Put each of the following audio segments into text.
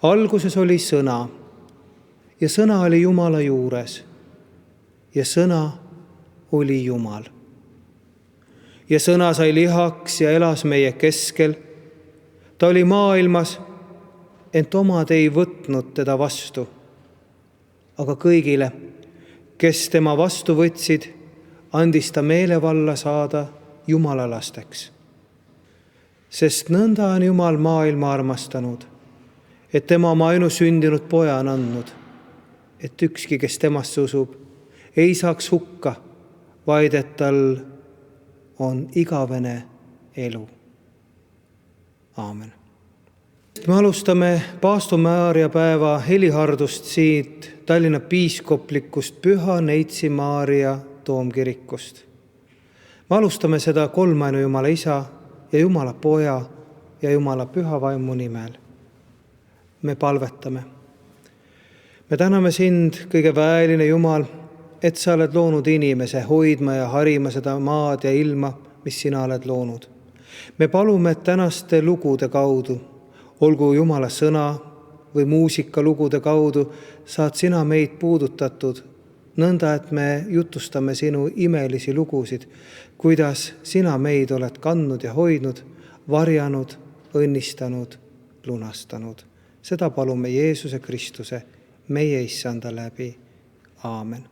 Alguses oli sõna ja sõna oli Jumala juures ja sõna oli Jumal. Ja sõna sai lihaks ja elas meie keskel. Ta oli maailmas, ent omad ei võtnud teda vastu. Aga kõigile, kes tema vastu võtsid, andis ta meelevalla saada Jumala lasteks. Sest nõnda on Jumal maailma armastanud, et tema oma ainusündinud poja on andnud, et ükski, kes temasse usub, ei saaks hukka, vaid et tal on igavene elu. Aamen. Me alustame Paastu Maarja päeva helihardust siit Tallinna piiskoplikust Püha Neitsi Maarja toomkirikust. Me alustame seda kolmainu Jumala Isa ja Jumala Poja ja Jumala Püha Vaimu nimel. Me palvetame. Me täname sind, kõige väeline Jumal, et sa oled loonud inimese hoidma ja harima seda maad ja ilma, mis sina oled loonud. Me palume, et tänaste lugude kaudu, olgu Jumala sõna või muusikalugude kaudu, saad sina meid puudutatud, nõnda, et me jutustame sinu imelisi lugusid, kuidas sina meid oled kandnud ja hoidnud, varjanud, õnnistanud, lunastanud. Seda palume Jeesuse Kristuse, meie Issanda läbi. Aamen.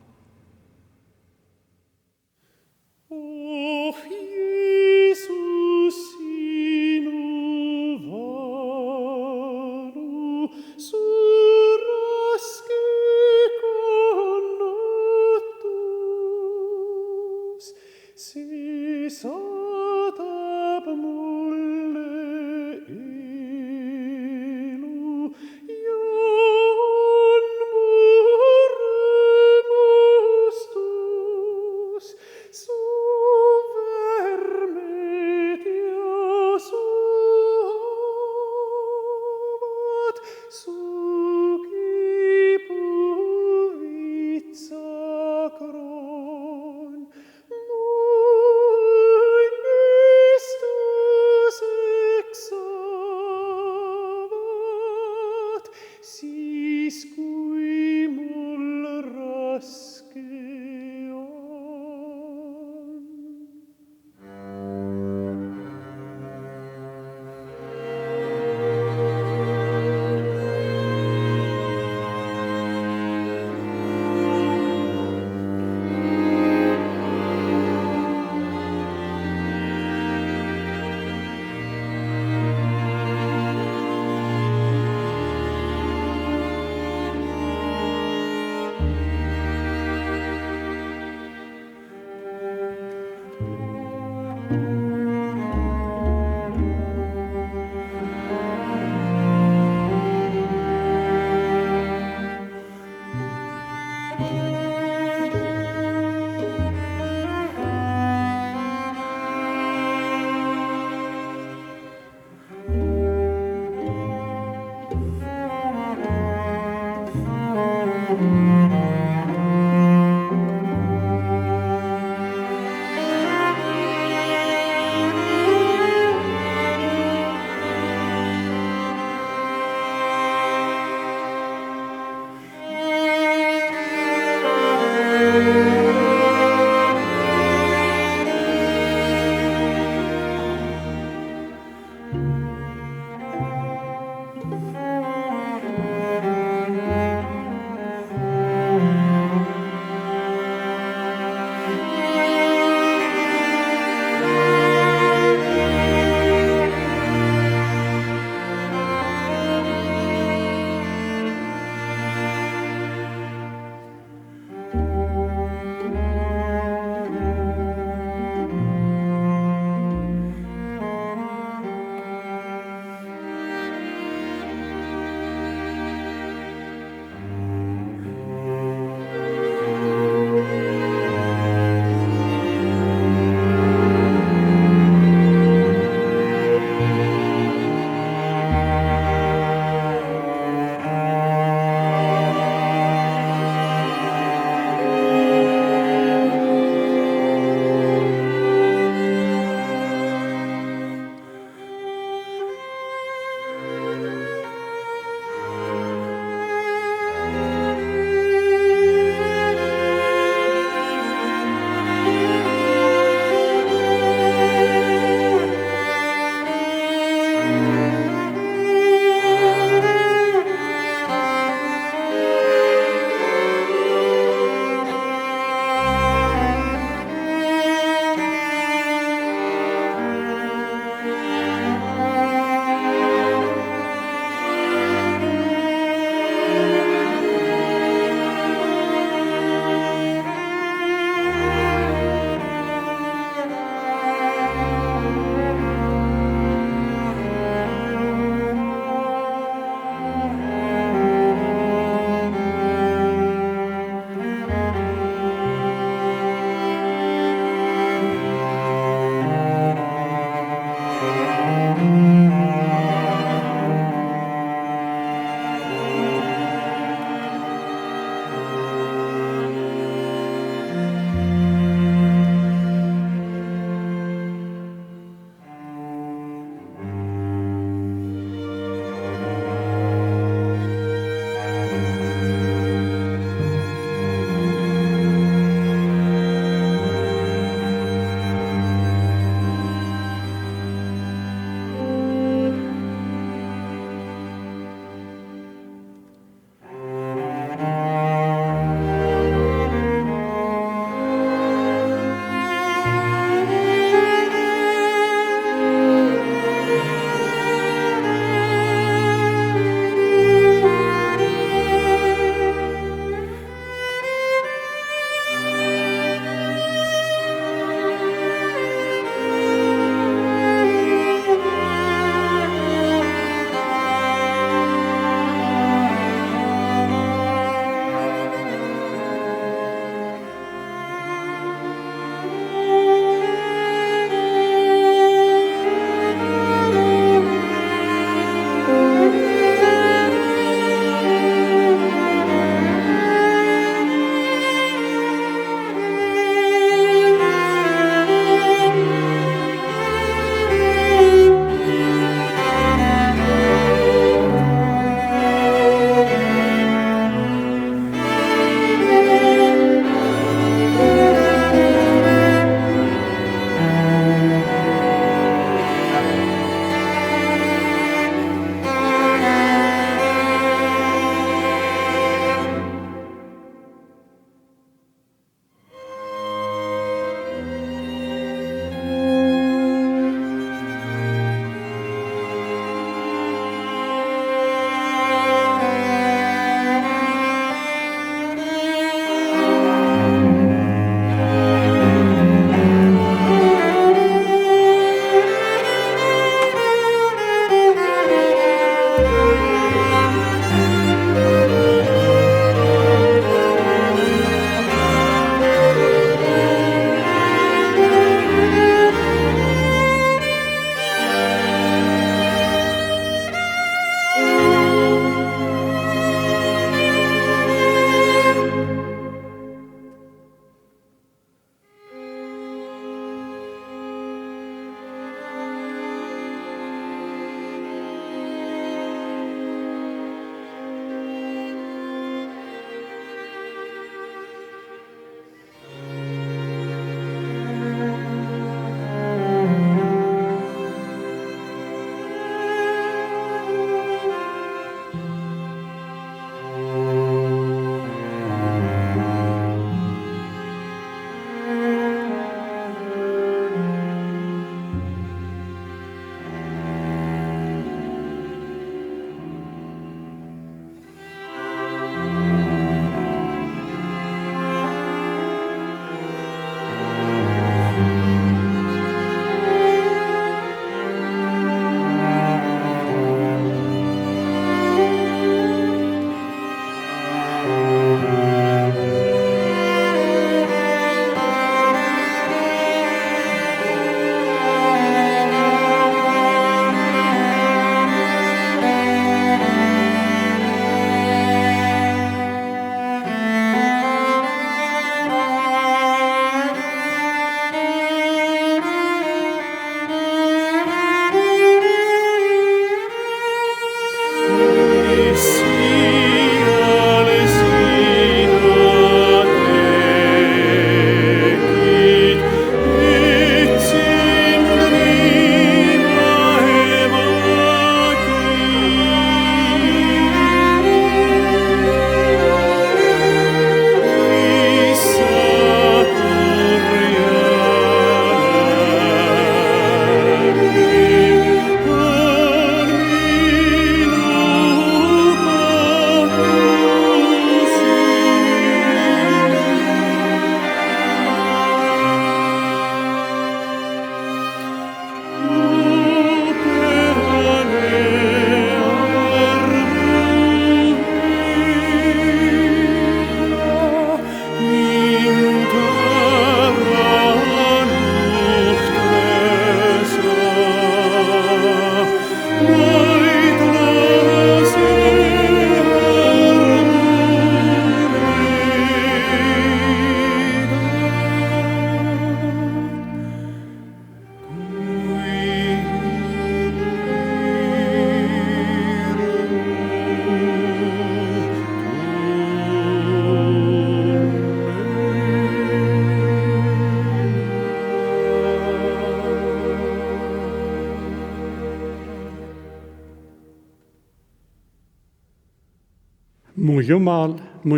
mu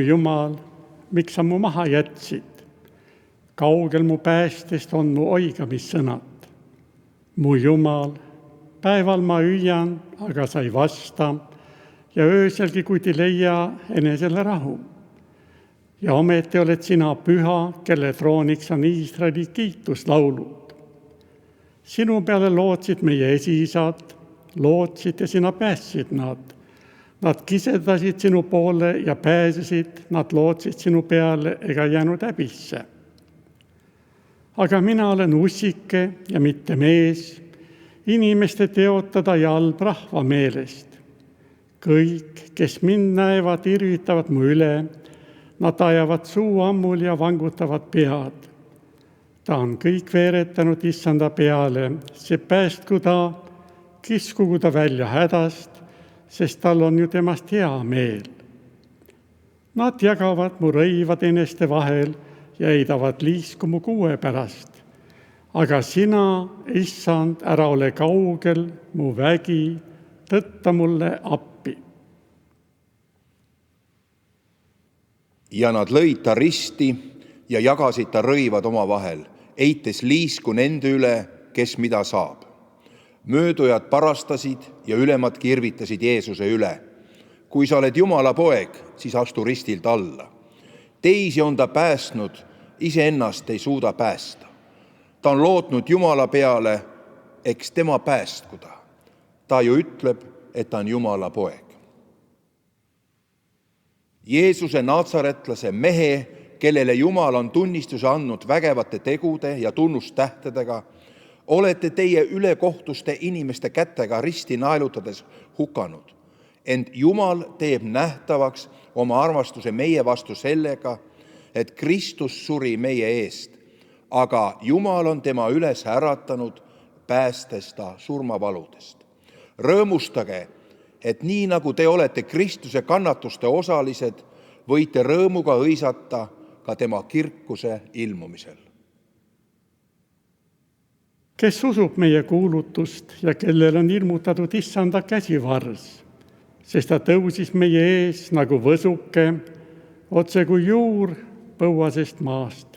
Jumal, miks sa mu maha jätsid? Kaugel mu päästest on mu oigamissõnad. Mu Jumal, päeval ma hüüan, aga sa ei vasta, ja ööselgi kuid ei leia enesele rahu. Ja ometi oled sina püha, kelle trooniks on Iisraeli kiituslaulud. Sinu peale lootsid meie esiisad, lootsid ja sina päästsid nad. Nad kisedasid sinu poole ja pääsesid, nad lootsid sinu peale ega jäänud häbisse. Aga mina olen ussike ja mitte mees, inimeste teotada ja halb rahva meelest. Kõik, kes mind näevad, irvitavad mu üle, nad ajavad suu ammul ja vangutavad pead. Ta on kõik veeretanud issanda peale, see päästku ta, kiskugu ta välja hädast, sest tal on ju temast hea meel. Nad jagavad mu rõivad eneste vahel ja heidavad liisku mu kuue pärast. Aga sina, issand, ära ole kaugel, mu vägi, tõtta mulle appi. Ja nad lõid ta risti ja jagasid ta rõivad oma vahel, eites liisku nende üle, kes mida saab. Möödujad parastasid ja ülemad kirvitasid Jeesuse üle. Kui sa oled Jumala poeg, siis astu ristilt alla. Teisi on ta päästnud, iseennast ei suuda päästa. Ta on lootnud Jumala peale, eks tema päästku ta. Ta ju ütleb, et ta on Jumala poeg. Jeesuse Naatsaretlase mehe, kellele Jumal on tunnistuse andnud vägevate tegude ja tunnustähtedega, olete teie ülekohtuste inimeste kätega risti naelutades hukanud. Ent Jumal teeb nähtavaks oma armastuse meie vastu sellega, et Kristus suri meie eest, aga Jumal on tema üles äratanud, päästes ta surmavaludest. Rõõmustage, et nii nagu te olete Kristuse kannatuste osalised, võite rõõmuga hõisata ka tema kirkuse ilmumisel. Kes usub meie kuulutust ja kellel on ilmutatud issanda käsivars, sest ta tõusis meie ees nagu võsuke, otse kui juur põuasest maast.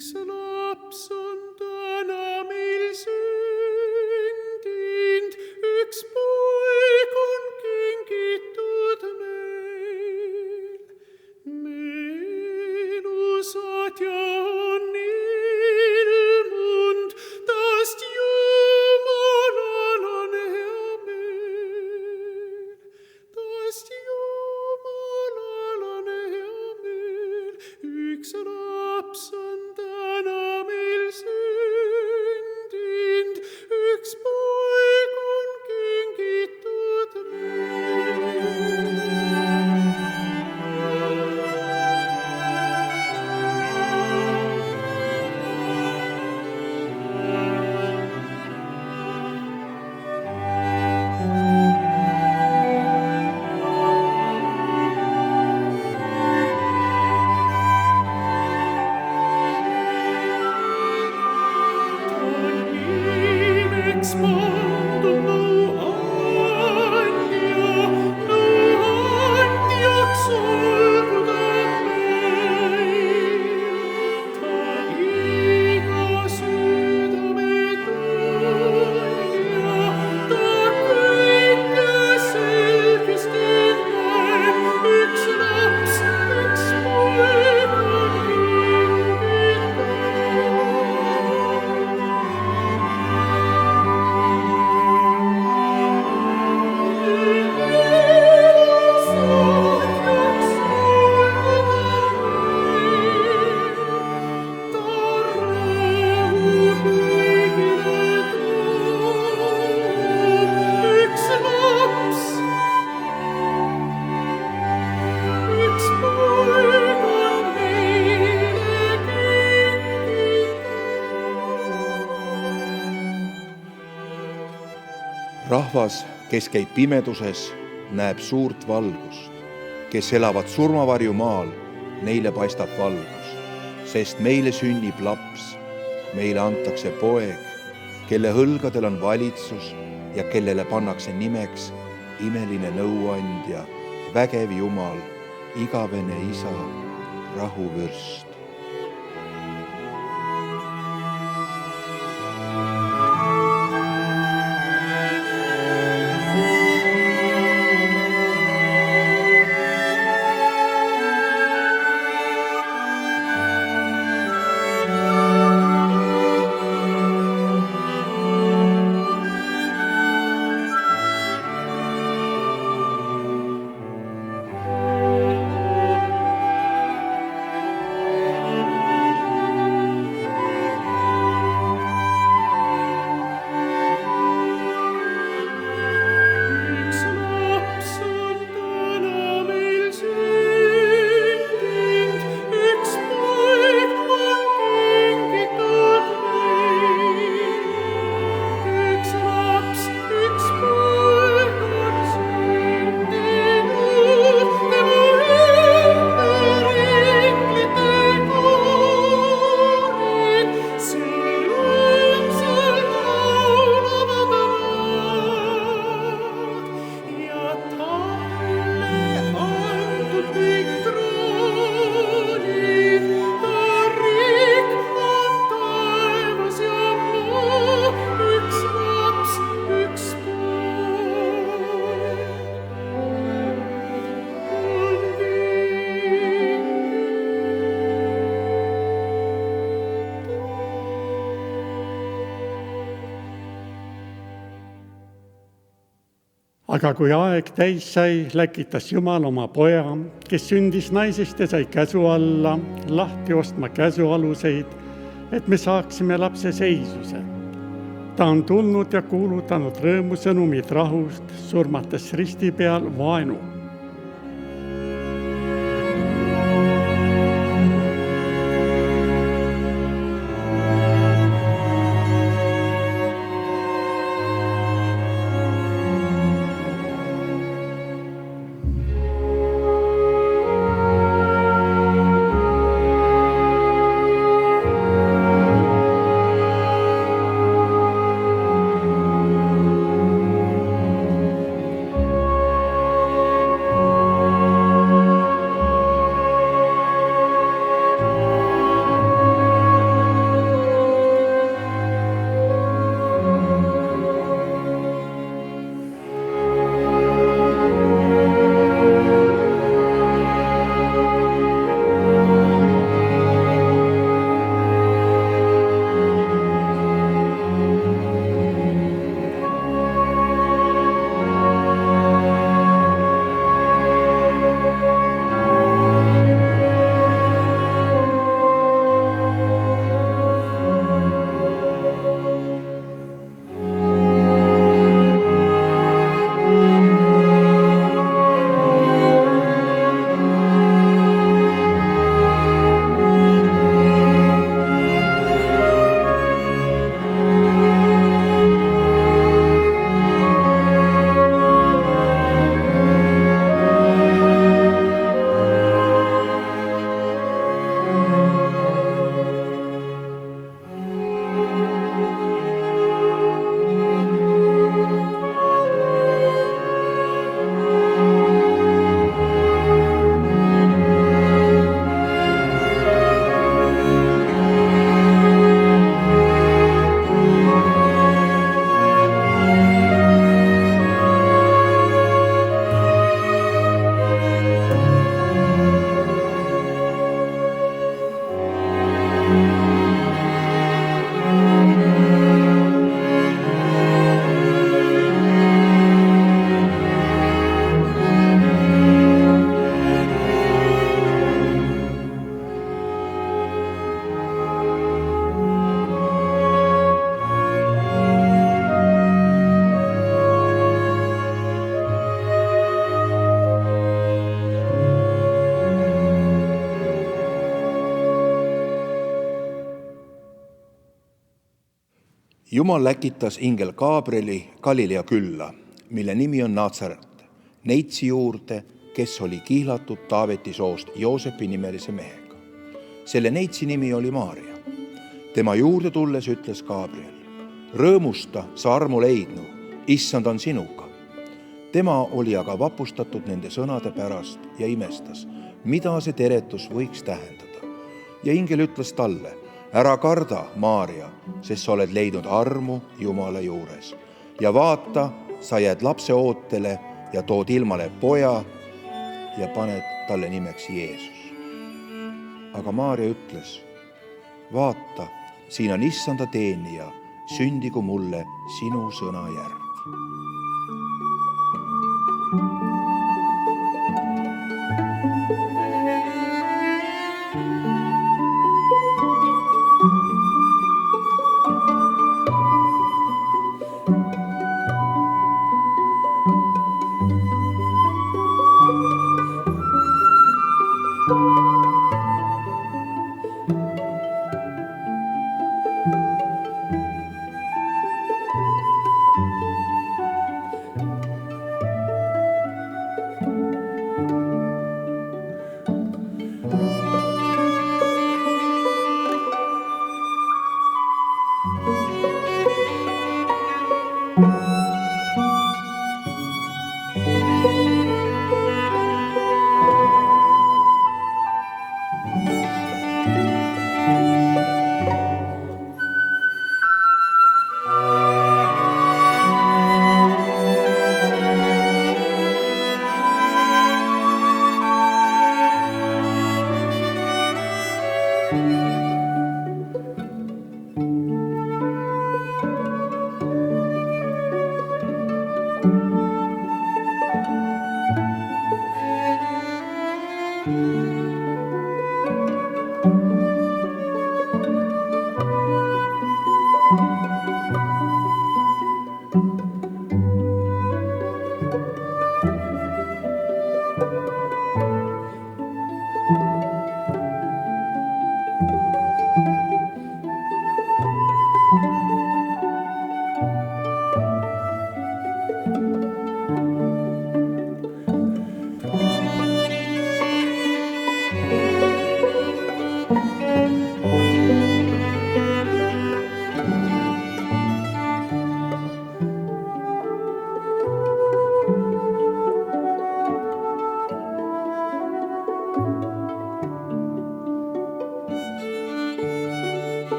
üks laps on täna meil sündinud, üks poeg on kingitud meil. Meenusaatja on ilmunud, tast Jumalal on hea meel. Tast Jumalal on hea meel, üks laps on täna meil sündinud, üks poeg on kingitud meil. Rahvas, kes käib pimeduses, näeb suurt valgust. Kes elavad surmavarju maal, neile paistab valgus. Sest meile sünnib laps, meile antakse poeg, kelle hõlgadel on valitsus ja kellele pannakse nimeks imeline nõuandja, vägev Jumal, igavene Isa, rahuvürst. Aga kui aeg täis sai, läkitas Jumal oma poja, kes sündis naisest ja sai käsu alla, lahti ostma käsualuseid, et me saaksime lapse seisuse. Ta on tulnud ja kuulutanud rõõmusõnumid rahust, surmates risti peal vaenu. Jumal läkitas ingel Gabrieli Galilea külla, mille nimi on Natsaret, neitsi juurde, kes oli kihlatud Taaveti soost Joosepi nimelise mehega. Selle neitsi nimi oli Maaria. Tema juurde tulles ütles Gabriel: rõõmusta, sa armu leidnu, issand on sinuga. Tema oli aga vapustatud nende sõnade pärast ja imestas, mida see teretus võiks tähendada. Ja ingel ütles talle: ära karda, Maaria, sest sa oled leidnud armu Jumala juures. Ja vaata, sa jääd lapse ootele ja tood ilmale poja ja paned talle nimeks Jeesus. Aga Maaria ütles: vaata, siin on issanda teenija, sündigu mulle sinu sõna järgi.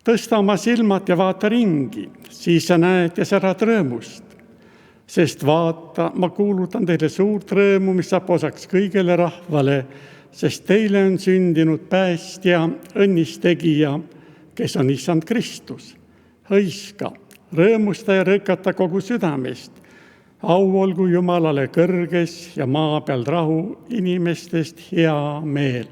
Tõsta oma silmad ja vaata ringi, siis sa näed ja särad rõõmust. Sest vaata, ma kuulutan teile suurt rõõmu, mis saab osaks kõigele rahvale, sest teile on sündinud päästja, õnnistegija, kes on issand Kristus. Hõiska, rõõmusta ja rõkata kogu südamest. Au olgu Jumalale kõrges ja maa peal rahu, inimestest hea meel.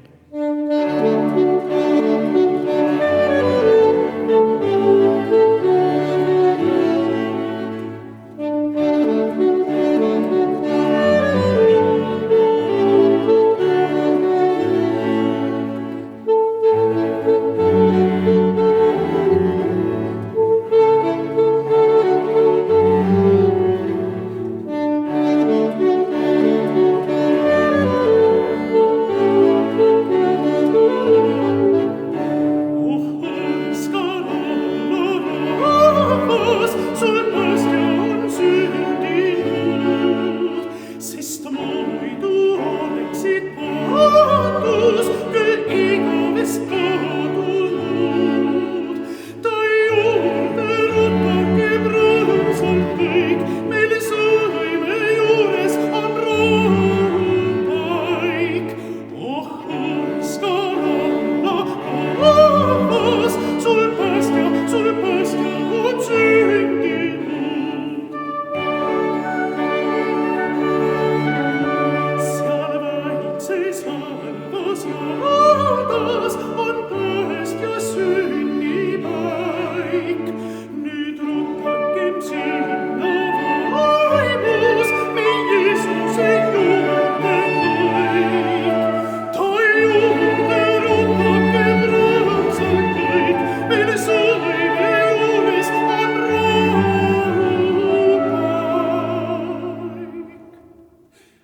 Seal vaikses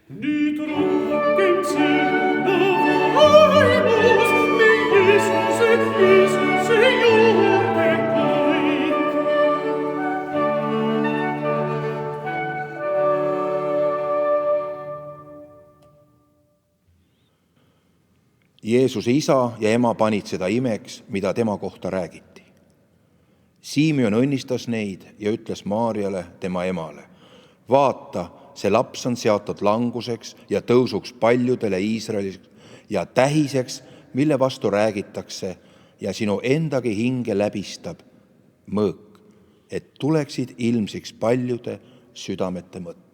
Nüüd rohkem sinna vaimus, me Jeesuse juurde kõik. Jeesuse isa ja ema panid seda imeks, mida tema kohta räägiti. Siimion õnnistas neid ja ütles Maarjale, tema emale: vaata, see laps on seatud languseks ja tõusuks paljudele Iisraelis ja tähiseks, mille vastu räägitakse, ja sinu endagi hinge läbistab mõõk, et tuleksid ilmsiks paljude südamete mõtted.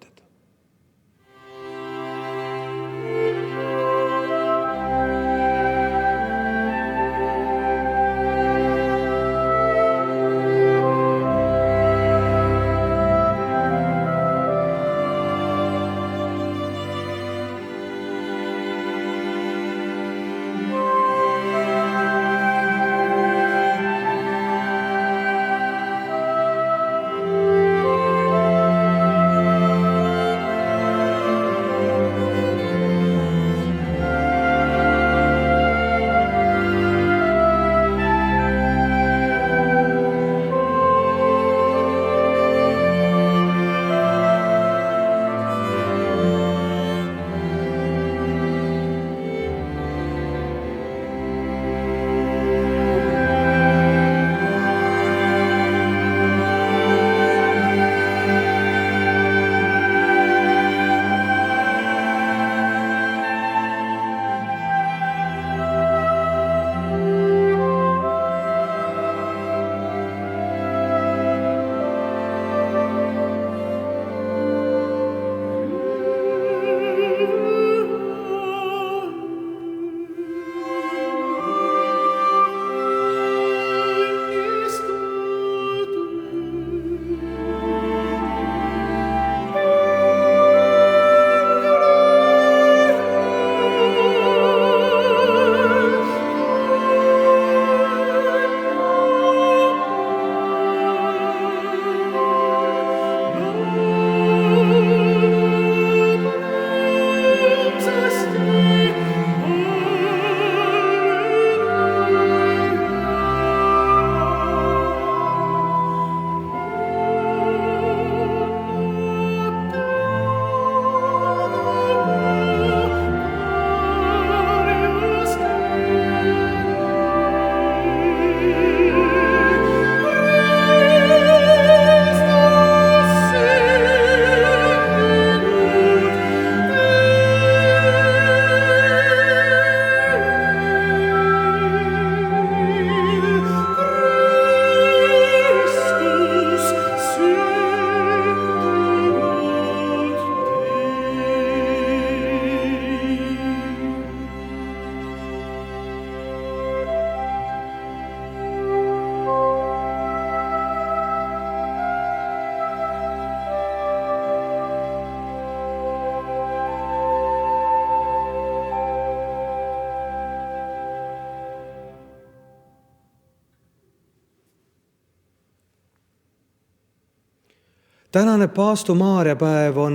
Tänane Paastu Maarja päev on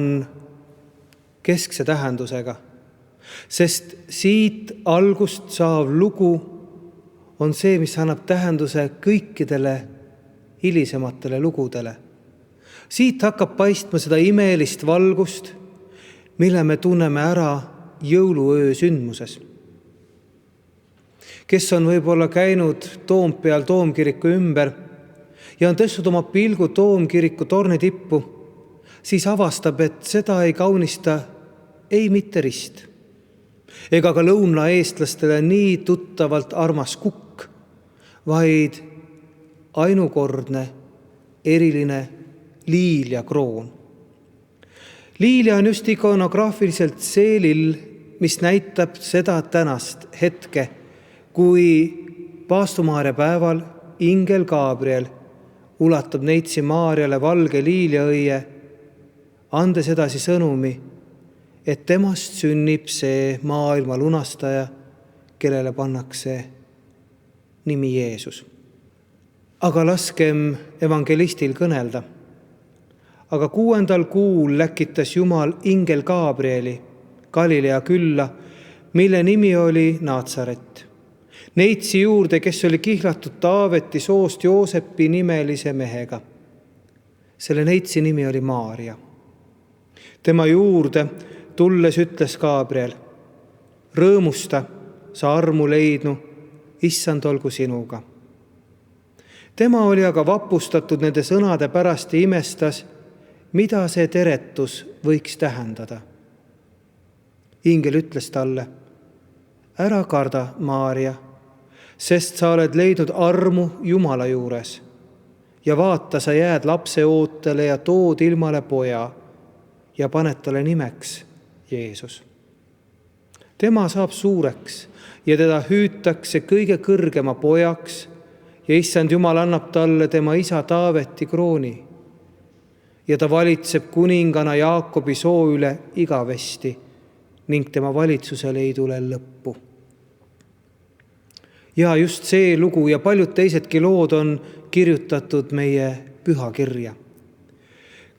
keskse tähendusega, sest siit algust saav lugu on see, mis annab tähenduse kõikidele hilisematele lugudele. Siit hakkab paistma seda imelist valgust, mille me tunneme ära jõuluöö sündmuses. Kes on võib-olla käinud Toompeal Toomkiriku ümber ja on tõstnud oma pilgu Toomkiriku torni tippu, siis avastab, et seda ei kaunista ei mitte rist, ega ka lõunaeestlastele nii tuttavalt armas kukk, vaid ainukordne, eriline liiliakroon. Liilia on just ikonograafiliselt seelil, mis näitab seda tänast hetke, kui Paastu Maarja päeval ingel Gabriel ulatab neitsi Maarjale valge liiliaõie, andes edasi sõnumi, et temast sünnib see maailma lunastaja, kellele pannakse nimi Jeesus. Aga laskem evangelistil kõnelda. Aga 6. kuul läkitas Jumal ingel Gabrieli Galilea külla, mille nimi oli Naatsaret. Neitsi juurde, kes oli kihlatud Taaveti soost Joosepi nimelise mehega. Selle neitsi nimi oli Maaria. Tema juurde tulles ütles Gabriel: rõõmusta, sa armu leidnu, issand olgu sinuga. Tema oli aga vapustatud nende sõnade pärast ja imestas, mida see teretus võiks tähendada. Ingel ütles talle: ära karda, Maaria, sest sa oled leidnud armu Jumala juures ja vaata, sa jääd lapse ootele ja tood ilmale poja ja paned talle nimeks Jeesus. Tema saab suureks ja teda hüütakse kõige kõrgema pojaks ja issand Jumal annab talle tema isa Taaveti krooni ja ta valitseb kuningana Jaakobi soo üle igavesti ning tema valitsusele ei tule lõppu. Ja just see lugu ja paljud teisedki lood on kirjutatud meie pühakirja.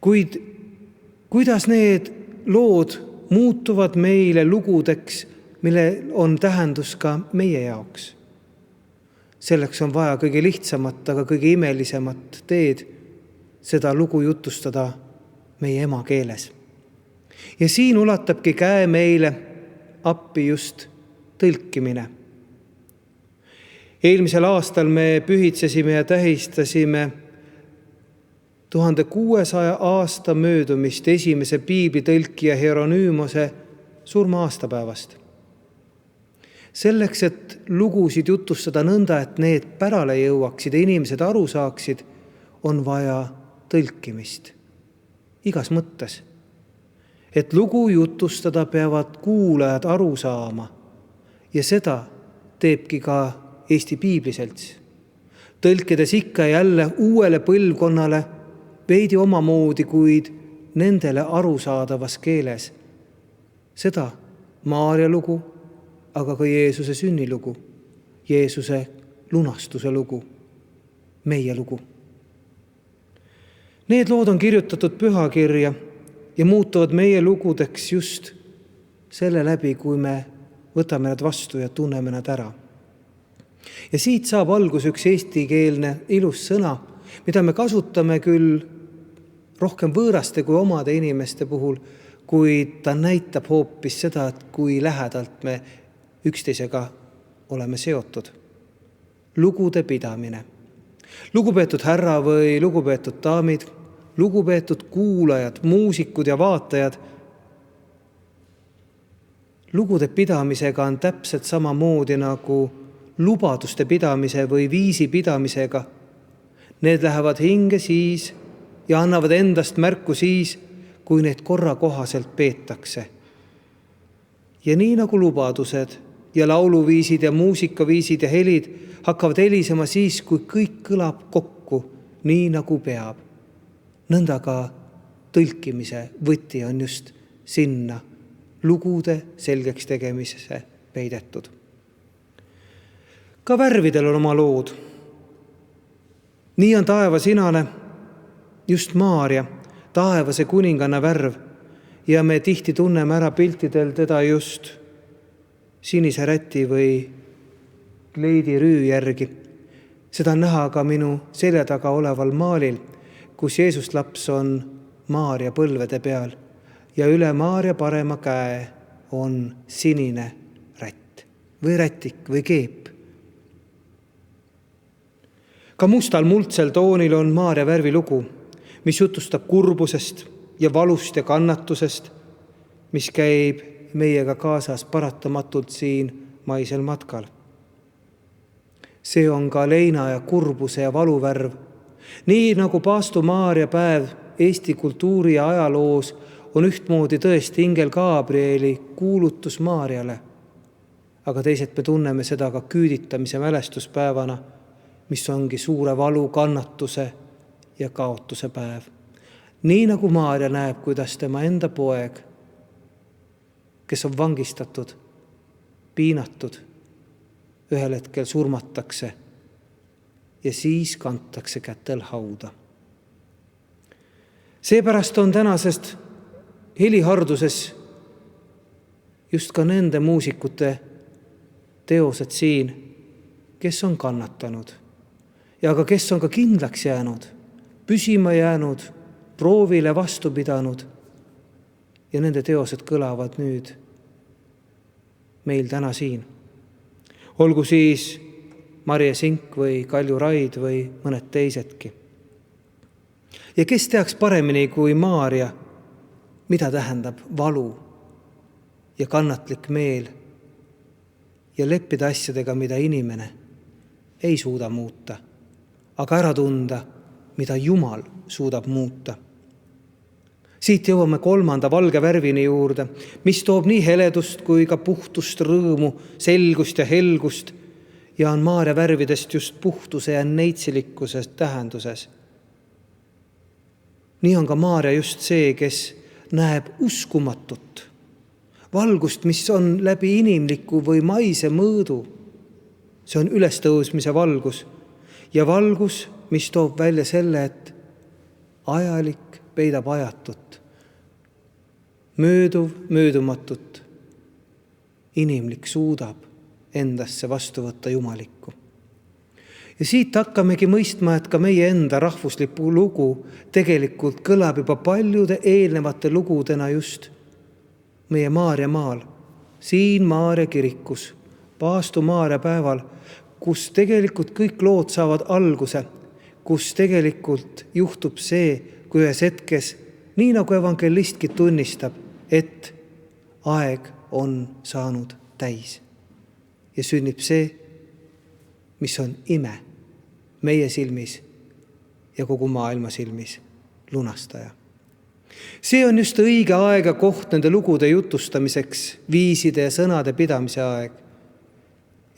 Kuid kuidas need lood muutuvad meile lugudeks, mille on tähendus ka meie jaoks? Selleks on vaja kõige lihtsamat, aga kõige imelisemat teed, seda lugu jutustada meie emakeeles. Ja siin ulatabki käe meile appi just tõlkimine. Eelmisel aastal me pühitsesime ja tähistasime 1600 aasta möödumist esimese piiblitõlkija Hieronymose surma aastapäevast. Selleks, et lugusid jutustada nõnda, et need pärale jõuaksid ja inimesed aru saaksid, on vaja tõlkimist. Igas mõttes. Et lugu jutustada peavad kuulajad aru saama ja seda teebki ka Eesti Piibliselts. Tõlkides ikka jälle uuele põlvkonnale veidi omamoodi, kuid nendele arusaadavas keeles. Seda Maaria lugu, aga ka Jeesuse sünnilugu, Jeesuse lunastuse lugu, meie lugu. Need lood on kirjutatud pühakirja ja muutuvad meie lugudeks just selle läbi, kui me võtame nad vastu ja tunneme nad ära. Ja siit saab algus üks eestikeelne ilus sõna, mida me kasutame küll rohkem võõraste kui omade inimeste puhul, kuid ta näitab hoopis seda, et kui lähedalt me üksteisega oleme seotud. Lugude pidamine. Lugupeetud härra või lugupeetud daamid, lugupeetud kuulajad, muusikud ja vaatajad. Lugude pidamisega on täpselt samamoodi nagu lubaduste pidamise või viisi pidamisega. Need lähevad hinge siis ja annavad endast märku siis, kui neid korra kohaselt peetakse. Ja nii nagu lubadused ja lauluviisid ja muusikaviisid ja helid hakkavad helisema siis, kui kõik kõlab kokku, nii nagu peab. Nõnda ka tõlkimise võti on just sinna lugude selgeks tegemise peidetud. Ka värvidel on oma lood. Nii on taevasinane, just Maaria, taevase kuninganna värv, ja me tihti tunneme ära piltidel teda just sinise räti või kleidi rüü järgi. Seda on näha ka minu selja taga oleval maalil, kus Jeesus laps on Maaria põlvede peal ja üle Maaria parema käe on sinine rätt või rätik või keep. Ka mustal muldsel toonil on Maaria värvilugu, mis jutustab kurbusest ja valust ja kannatusest, mis käib meiega kaasas paratamatult siin maisel matkal. See on ka leina ja kurbuse ja valuvärv. Nii nagu paastu Maaria päev Eesti kultuuri ja ajaloos on ühtmoodi tõesti ingel Gabrieli kuulutus Maariale, aga teised me tunneme seda ka küüditamise mälestuspäevana, mis ongi suure valu, kannatuse ja kaotuse päev. Nii nagu Maaria näeb, kuidas tema enda poeg, kes on vangistatud, piinatud, ühel hetkel surmatakse ja siis kantakse kätel hauda. Seepärast on tänasest heliharduses just ka nende muusikute teosed siin, kes on kannatanud ja ka kes on ka kindlaks jäänud, püsima jäänud, proovile vastu pidanud. Ja nende teosed kõlavad nüüd meil täna siin. Olgu siis Marje Sink või Kalju Raid või mõned teisedki. Ja kes teaks paremini kui Maarja, mida tähendab valu ja kannatlik meel ja leppida asjadega, mida inimene ei suuda muuta, aga ära tunda, mida Jumal suudab muuta. Siit jõuame 3. valge värvini juurde, mis toob nii heledust kui ka puhtust, rõõmu, selgust ja helgust ja on Maarja värvidest just puhtuse ja neitsilikkuse tähenduses. Nii on ka Maarja just see, kes näeb uskumatut valgust, mis on läbi inimliku või maise mõõdu. See on ülestõusmise valgus ja valgus, mis toob välja selle, et ajalik peidab ajatut, mööduv möödumatut, inimlik suudab endasse vastu võtta jumalikku. Ja siit hakkamegi mõistma, et ka meie enda rahvusliku lugu tegelikult kõlab juba paljude eelnevate lugudena just meie Maarja maal, siin Maarja kirikus, Paastu Maarja päeval, kus tegelikult kõik lood saavad alguse, kus tegelikult juhtub see, kui ühes hetkes, nii nagu evangelistki tunnistab, et aeg on saanud täis. Ja sünnib see, mis on ime meie silmis ja kogu maailma silmis, lunastaja. See on just õige aeg ja koht nende lugude jutustamiseks, viiside ja sõnade pidamise aeg.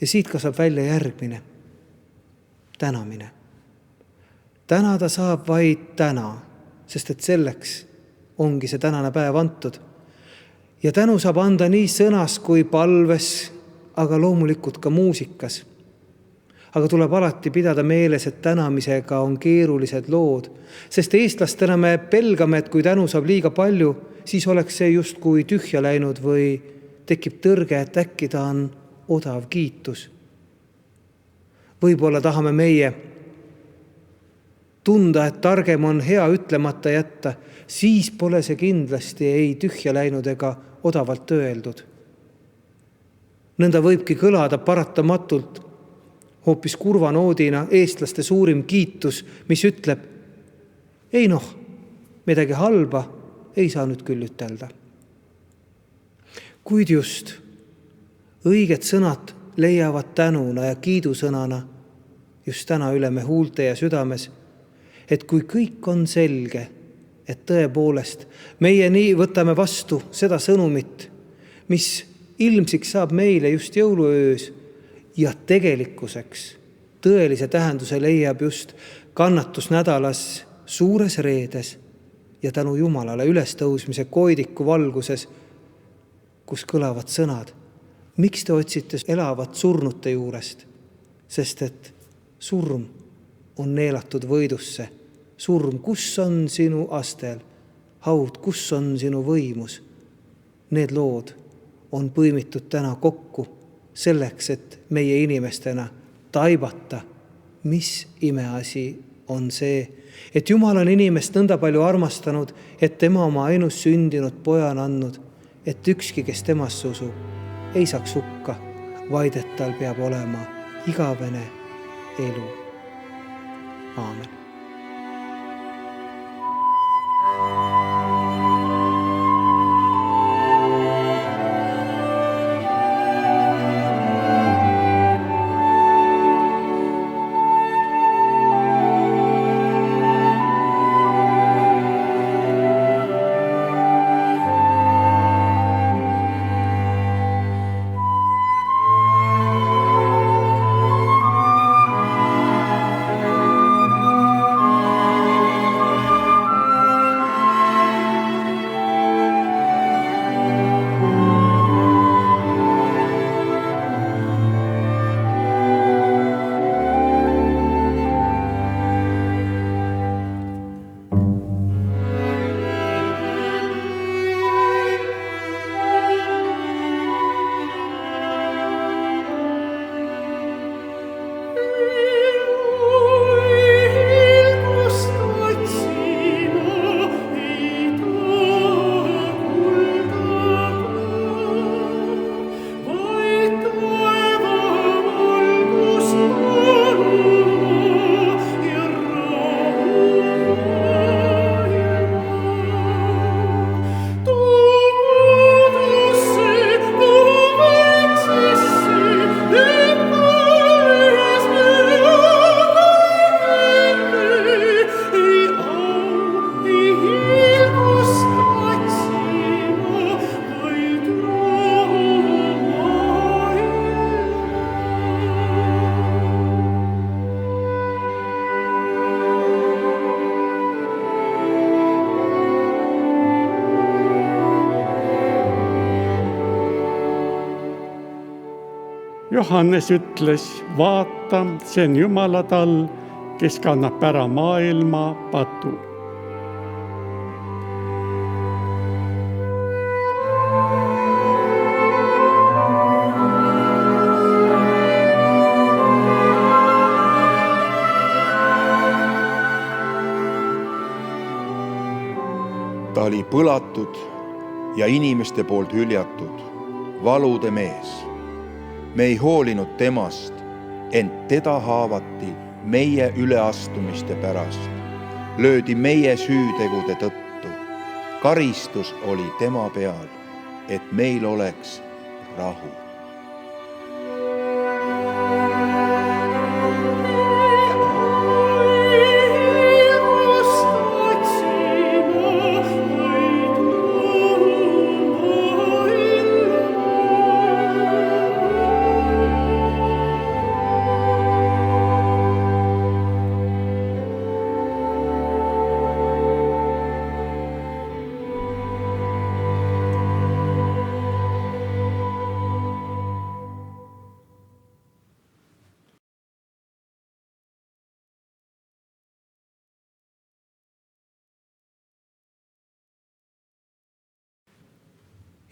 Ja siit ka saab välja järgmine, tänamine. Tänada saab vaid täna, sest et selleks ongi see tänane päev antud. Ja tänu saab anda nii sõnas kui palves, aga loomulikult ka muusikas. Aga tuleb alati pidada meeles, et tänamisega on keerulised lood, sest eestlastena me pelgame, et kui tänu saab liiga palju, siis oleks see just kui tühja läinud või tekib tõrge, et äkki ta on odav kiitus. Võib-olla tahame meie tunda, et targem on hea ütlemata jätta, siis pole see kindlasti ei tühja läinud ega odavalt öeldud. Nõnda võibki kõlada paratamatult hoopis kurva noodina eestlaste suurim kiitus, mis ütleb, ei noh, midagi halba ei saa nüüd küll ütelda. Kuid just õiged sõnad leiavad tänuna ja kiidusõnana just täna üle me huulte ja südames, et kui kõik on selge, et tõepoolest meie nii võtame vastu seda sõnumit, mis ilmsiks saab meile just jõuluöös ja tegelikkuseks tõelise tähenduse leiab just kannatusnädalas suures reedes ja tänu Jumalale ülestõusmise koidiku valguses, kus kõlavad sõnad. Miks te otsite elavat surnute juurest? Sest et surm on neelatud võidusse. Surm, kus on sinu astel? Haud, kus on sinu võimus? Need lood on põimitud täna kokku selleks, et meie inimestena taibata, mis imeasi on see, et Jumal on inimest nõnda palju armastanud, et tema oma ainus sündinud poja on andnud, et ükski, kes temasse usub, ei saaks hukka, vaid et tal peab olema igavene elu. Aamen. Johannes ütles, vaata, see on Jumala tall, kes kannab ära maailma patu. Ta oli põlatud ja inimeste poolt hüljatud, valude mees. Me ei hoolinud temast, ent teda haavati meie üleastumiste pärast, löödi meie süütegude tõttu. Karistus oli tema peal, et meil oleks rahu.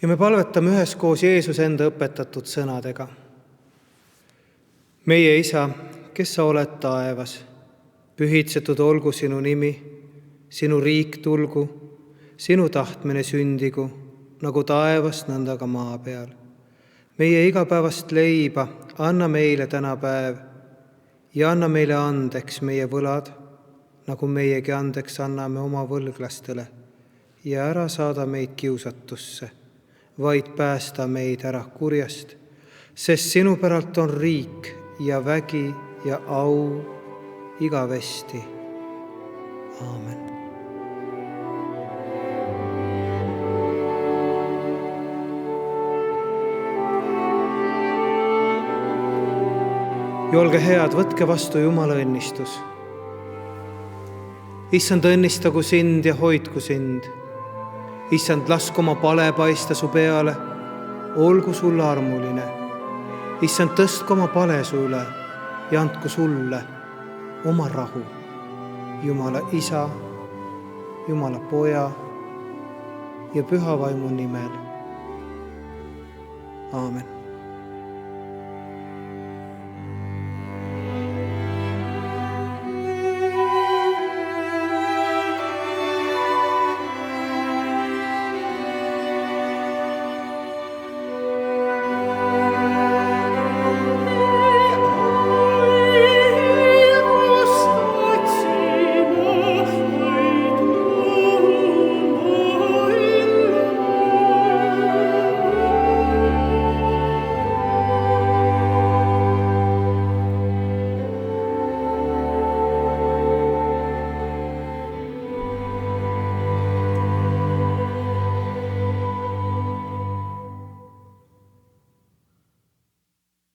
Ja me palvetame üheskoos Jeesuse enda õpetatud sõnadega. Meie Isa, kes sa oled taevas, pühitsetud olgu sinu nimi, sinu riik tulgu, sinu tahtmine sündigu, nagu taevas, nõnda ka maa peal. Meie igapäevast leiba anna meile täna päev ja anna meile andeks meie võlad, nagu meiegi andeks anname oma võlglastele, ja ära saada meid kiusatusse, vaid päästa meid ära kurjast, sest sinu päralt on riik ja vägi ja au igavesti. Aamen. Ja olge head, võtke vastu Jumala õnnistus. Issand, õnnistagu sind ja hoidku sind. Issand, lasku oma pale paista su peale, olgu sulle armuline. Issand, tõstku oma pale su üle ja andku sulle oma rahu. Jumala Isa, Jumala Poja ja Püha Vaimu nimel. Aamen.